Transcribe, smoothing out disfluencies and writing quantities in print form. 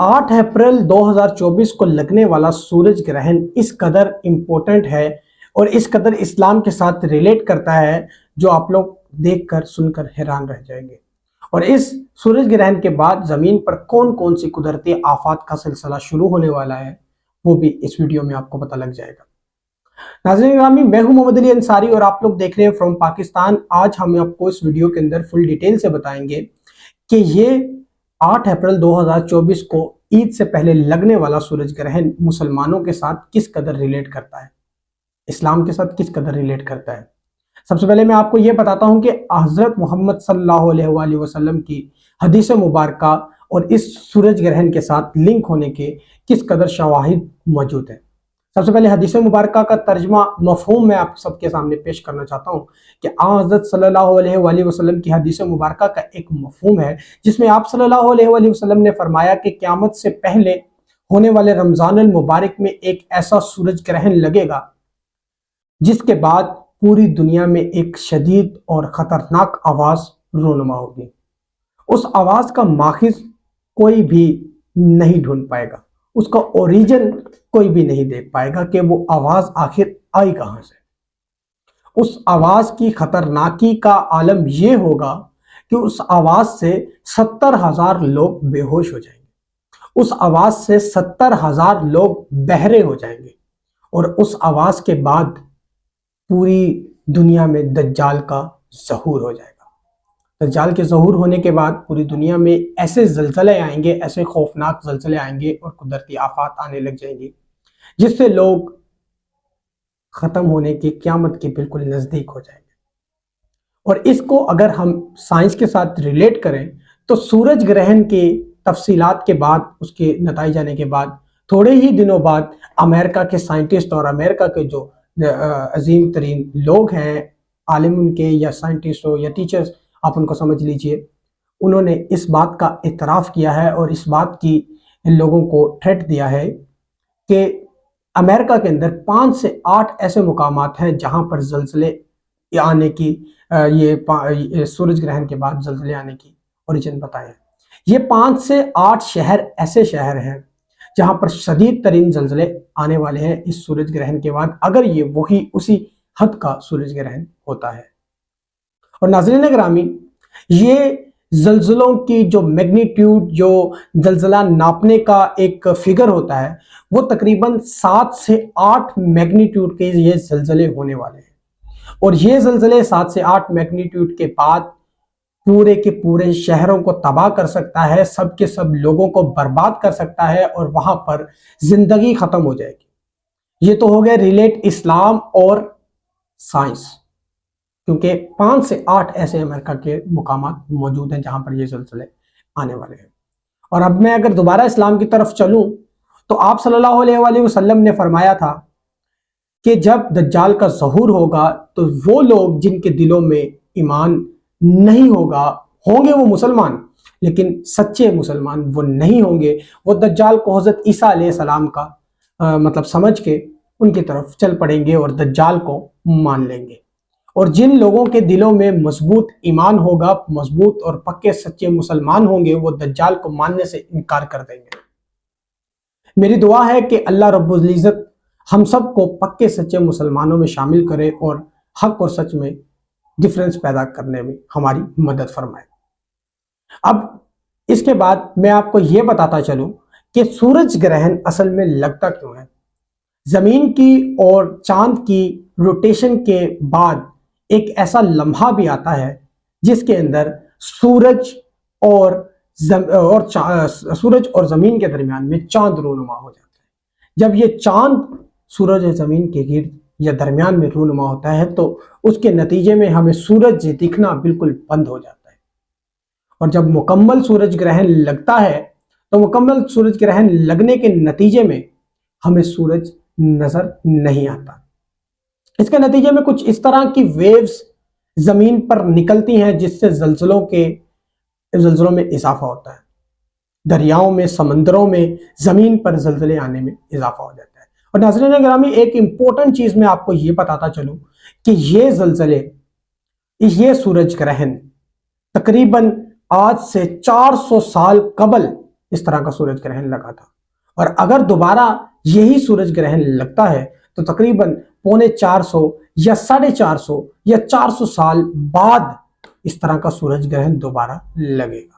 8 अप्रैल 2024 को लगने वाला सूरज ग्रहण इस कदर इम्पोर्टेंट है और इस कदर इस्लाम के साथ रिलेट करता है जो आप लोग देखकर सुनकर हैरान रह जाएंगे। और इस सूरज ग्रहण के बाद ज़मीन पर कौन कौन सी कुदरती आफात का सिलसिला शुरू होने वाला है वो भी इस वीडियो में आपको पता लग जाएगा। नाज़रीन ग्रामी, मैं हूं मोहम्मद अली अंसारी और आप लोग देख रहे हैं फ्रॉम पाकिस्तान। आज हम आपको इस वीडियो के अंदर फुल डिटेल से बताएंगे कि ये 8 अप्रैल 2024 को ईद से पहले लगने वाला सूरज ग्रहण मुसलमानों के साथ किस कदर रिलेट करता है, इस्लाम के साथ किस कदर रिलेट करता है। सबसे पहले मैं आपको ये बताता हूं कि हज़रत मोहम्मद सल्लल्लाहु अलैहि वसल्लम की हदीस मुबारका और इस सूरज ग्रहण के साथ लिंक होने के किस कदर शवाहिद मौजूद है। सबसे पहले हदीस मुबारका का तर्जमा मफहूम मैं आप सबके सामने पेश करना चाहता हूँ कि हज़रत सल्लल्लाहु अलैहि वसल्लम की हदीस मुबारका का एक मफहूम है जिसमें आप सल्लल्लाहु अलैहि वसल्लम ने फरमाया कि क़यामत से पहले होने वाले रमज़ान अल मुबारक में एक ऐसा सूरज ग्रहण लगेगा जिसके बाद पूरी दुनिया में एक शदीद और ख़तरनाक आवाज़ रूनुमा होगी। उस आवाज़ का माखिज़ कोई भी नहीं ढूंढ पाएगा, उसका ओरिजिन कोई भी नहीं देख पाएगा कि वो आवाज़ आखिर आई कहाँ से। उस आवाज़ की खतरनाकी का आलम ये होगा कि उस आवाज़ से 70,000 लोग बेहोश हो जाएंगे, उस आवाज़ से 70,000 लोग बहरे हो जाएंगे और उस आवाज़ के बाद पूरी दुनिया में दज्जाल का ज़हूर हो जाएगा। दज्जाल के ज़हूर होने के बाद पूरी दुनिया में ऐसे ज़लज़ले आएंगे, ऐसे खौफनाक ज़लज़ले आएंगे और कुदरती आफात आने लग जाएंगी जिससे लोग ख़त्म होने की, क़यामत के बिल्कुल नज़दीक हो जाएंगे। और इसको अगर हम साइंस के साथ रिलेट करें तो सूरज ग्रहण के तफसीलात के बाद, उसके नताइज आने के बाद थोड़े ही दिनों बाद अमेरिका के साइंटिस्ट और अमेरिका के जो अजीम तरीन लोग हैं, आलिम उनके या साइंटिस्ट हो या टीचर्स, आप उनको समझ लीजिए, उन्होंने इस बात का इतराफ़ किया है और इस बात की इन लोगों को थ्रेट दिया है कि अमेरिका के अंदर 5 से 8 ऐसे मुकामात हैं जहां पर ज़लज़ले आने की ये सूरज ग्रहण के बाद ज़लज़ले आने की ओरिजिन बताए हैं। ये 5 से 8 शहर ऐसे शहर हैं जहां पर शदीद तरीन ज़लज़ले आने वाले हैं इस सूरज ग्रहण के बाद, अगर ये वही उसी हद का सूरज ग्रहण होता है। और नाज़रीन ग्रामी, ये ज़लज़लों की जो मैग्नीट्यूड, जो ज़लज़ला नापने का एक फिगर होता है, वो तकरीबन 7 से 8 मैग्नीट्यूड के ये ज़लज़ले होने वाले हैं। और ये ज़लज़ले 7 से 8 मैग्नीट्यूड के बाद पूरे के पूरे शहरों को तबाह कर सकता है, सब के सब लोगों को बर्बाद कर सकता है और वहां पर जिंदगी खत्म हो जाएगी। ये तो हो गया रिलेट इस्लाम और साइंस, क्योंकि 5 से 8 ऐसे अमेरिका के मुकामात मौजूद हैं जहां पर ये ज़लज़ले आने वाले हैं। और अब मैं अगर दोबारा इस्लाम की तरफ चलूं तो आप सल्लल्लाहु अलैहि वसल्लम ने फरमाया था कि जब दज्जाल का ज़हूर होगा तो वो लोग जिनके दिलों में ईमान नहीं होगा, होंगे वो मुसलमान लेकिन सच्चे मुसलमान वो नहीं होंगे, वो दज्जाल को हज़रत ईसा अलैहिस्सलाम का मतलब समझ के उनकी तरफ चल पड़ेंगे और दज्जाल को मान लेंगे। और जिन लोगों के दिलों में मजबूत ईमान होगा, मजबूत और पक्के सच्चे मुसलमान होंगे, वो दज्जाल को मानने से इनकार कर देंगे। मेरी दुआ है कि अल्लाह रब्बुल इज़्ज़त हम सबको पक्के सच्चे मुसलमानों में शामिल करे और हक और सच में डिफरेंस पैदा करने में हमारी मदद फरमाए। अब इसके बाद मैं आपको ये बताता चलूं कि सूरज ग्रहण असल में लगता क्यों है। जमीन की और चांद की रोटेशन के बाद एक ऐसा लम्हा भी आता है जिसके अंदर सूरज और सूरज और जमीन के दरमियान में चांद रूनुमा हो जाता है। जब ये चांद सूरज और जमीन के गिर्द या दरमियान में रूनुमा होता है तो उसके नतीजे में हमें सूरज दिखना बिल्कुल बंद हो जाता है। और जब मुकम्मल सूरज ग्रहण लगता है तो मुकम्मल सूरज ग्रहण लगने के नतीजे में हमें सूरज नजर नहीं आता। इसके नतीजे में कुछ इस तरह की वेव्स जमीन पर निकलती हैं जिससे ज़लज़लों में इजाफा होता है। दरियाओं में, समंदरों में, जमीन पर ज़लज़ले आने में इजाफा हो जाता है। और नाज़रीन ग्रामी, एक इंपॉर्टेंट चीज मैं आपको ये बताता चलूं कि ये ज़लज़ले, ये सूरज ग्रहण तकरीबन आज से 400 साल कबल اس طرح کا سورج گرہن لگا تھا، اور اگر دوبارہ یہی سورج گرہن لگتا ہے تو تقریباً 450 یا 450 یا 400 سال بعد اس طرح کا سورج گرہن دوبارہ لگے گا۔